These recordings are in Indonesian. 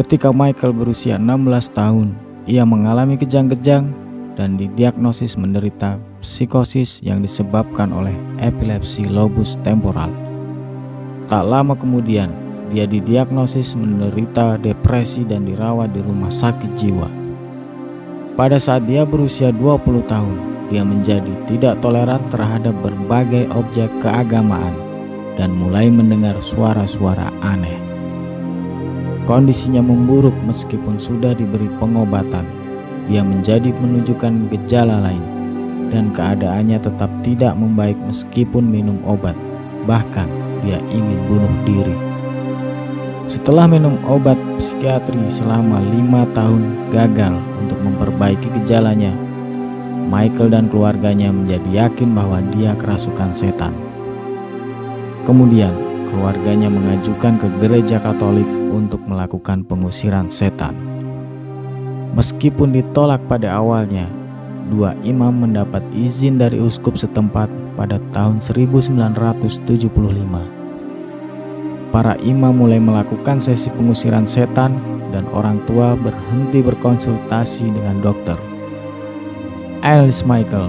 Ketika Michael berusia 16 tahun, ia mengalami kejang-kejang dan didiagnosis menderita psikosis yang disebabkan oleh epilepsi lobus temporal. Tak lama kemudian, dia didiagnosis menderita depresi dan dirawat di rumah sakit jiwa. Pada saat dia berusia 20 tahun, dia menjadi tidak toleran terhadap berbagai objek keagamaan dan mulai mendengar suara-suara aneh. Kondisinya memburuk meskipun sudah diberi pengobatan. Dia menjadi menunjukkan gejala lain dan keadaannya tetap tidak membaik meskipun minum obat. Bahkan dia ingin bunuh diri. Setelah minum obat psikiatri selama 5 tahun gagal untuk memperbaiki gejalanya, Michael dan keluarganya menjadi yakin bahwa dia kerasukan setan. Kemudian keluarganya mengajukan ke gereja Katolik untuk melakukan pengusiran setan. Meskipun ditolak pada awalnya, 2 imam mendapat izin dari uskup setempat pada tahun 1975. Para imam mulai melakukan sesi pengusiran setan dan orang tua berhenti berkonsultasi dengan dokter. Alice Michael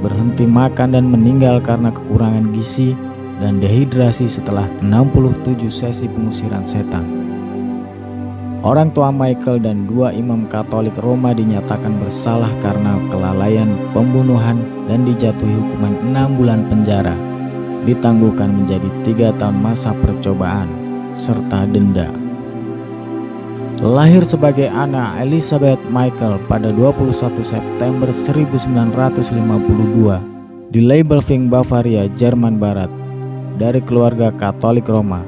berhenti makan dan meninggal karena kekurangan gizi dan dehidrasi setelah 67 sesi pengusiran setan. Orang tua Michael dan 2 imam Katolik Roma dinyatakan bersalah karena kelalaian pembunuhan dan dijatuhi hukuman 6 bulan penjara, ditangguhkan menjadi 3 tahun masa percobaan, serta denda. Lahir sebagai Anna Elizabeth Michael pada 21 September 1952 di Leibelfing, Bavaria, Jerman Barat, dari keluarga Katolik Roma.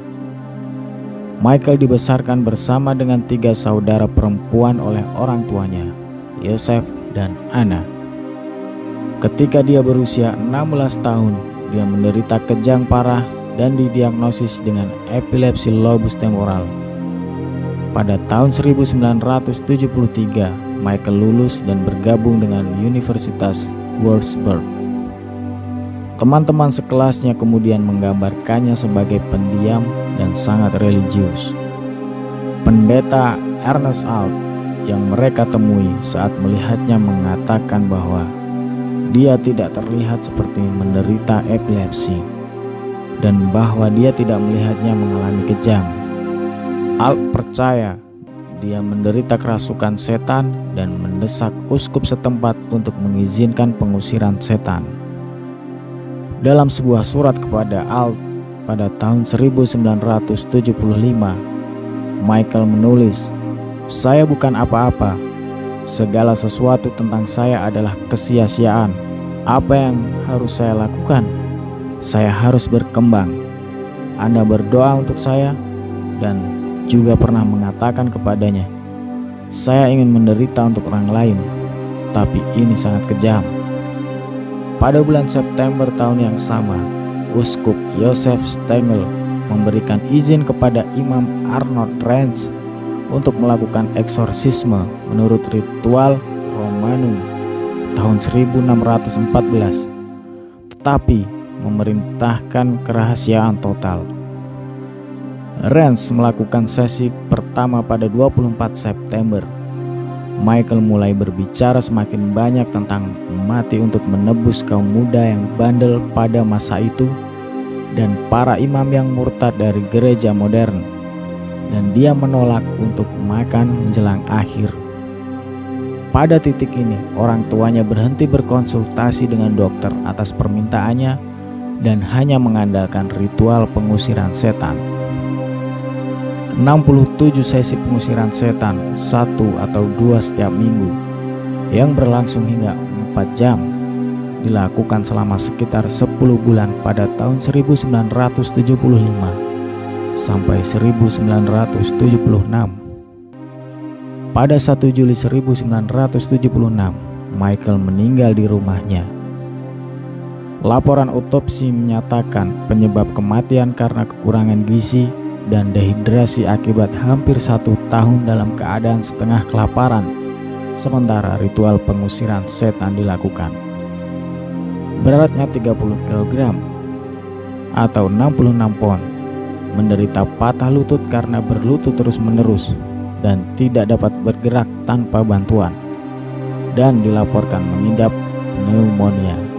Michael dibesarkan bersama dengan 3 saudara perempuan oleh orang tuanya, Joseph dan Anna. Ketika dia berusia 16 tahun, dia menderita kejang parah dan didiagnosis dengan epilepsi lobus temporal. Pada tahun 1973, Michael lulus dan bergabung dengan Universitas Würzburg. Teman-teman sekelasnya kemudian menggambarkannya sebagai pendiam dan sangat religius. Pendeta Ernest Alt yang mereka temui saat melihatnya mengatakan bahwa dia tidak terlihat seperti menderita epilepsi dan bahwa dia tidak melihatnya mengalami kejang. Alt percaya dia menderita kerasukan setan dan mendesak uskup setempat untuk mengizinkan pengusiran setan. Dalam sebuah surat kepada Alt pada tahun 1975, Michael menulis, "Saya bukan apa-apa. Segala sesuatu tentang saya adalah kesia-siaan. Apa yang harus saya lakukan? Saya harus berkembang. Anda berdoa untuk saya," dan juga pernah mengatakan kepadanya, "Saya ingin menderita untuk orang lain, tapi ini sangat kejam." Pada bulan September tahun yang sama, Uskup Joseph Stengel memberikan izin kepada Imam Arnold Renz untuk melakukan eksorsisme menurut ritual Romanum tahun 1614, tetapi memerintahkan kerahasiaan total. Renz melakukan sesi pertama pada 24 September. Michael mulai berbicara semakin banyak tentang mati untuk menebus kaum muda yang bandel pada masa itu dan para imam yang murtad dari gereja modern, dan dia menolak untuk makan menjelang akhir. Pada titik ini, orang tuanya berhenti berkonsultasi dengan dokter atas permintaannya dan hanya mengandalkan ritual pengusiran setan. 67 sesi pengusiran setan, 1 atau 2 setiap minggu, yang berlangsung hingga 4 jam, dilakukan selama sekitar 10 bulan pada tahun 1975 sampai 1976. Pada 1 Juli 1976, Michael meninggal di rumahnya. Laporan otopsi menyatakan penyebab kematian karena kekurangan gizi dan dehidrasi akibat hampir 1 tahun dalam keadaan setengah kelaparan, sementara ritual pengusiran setan dilakukan. Beratnya 30 kg atau 66 pon, menderita patah lutut karena berlutut terus-menerus, dan tidak dapat bergerak tanpa bantuan, dan dilaporkan mengidap pneumonia.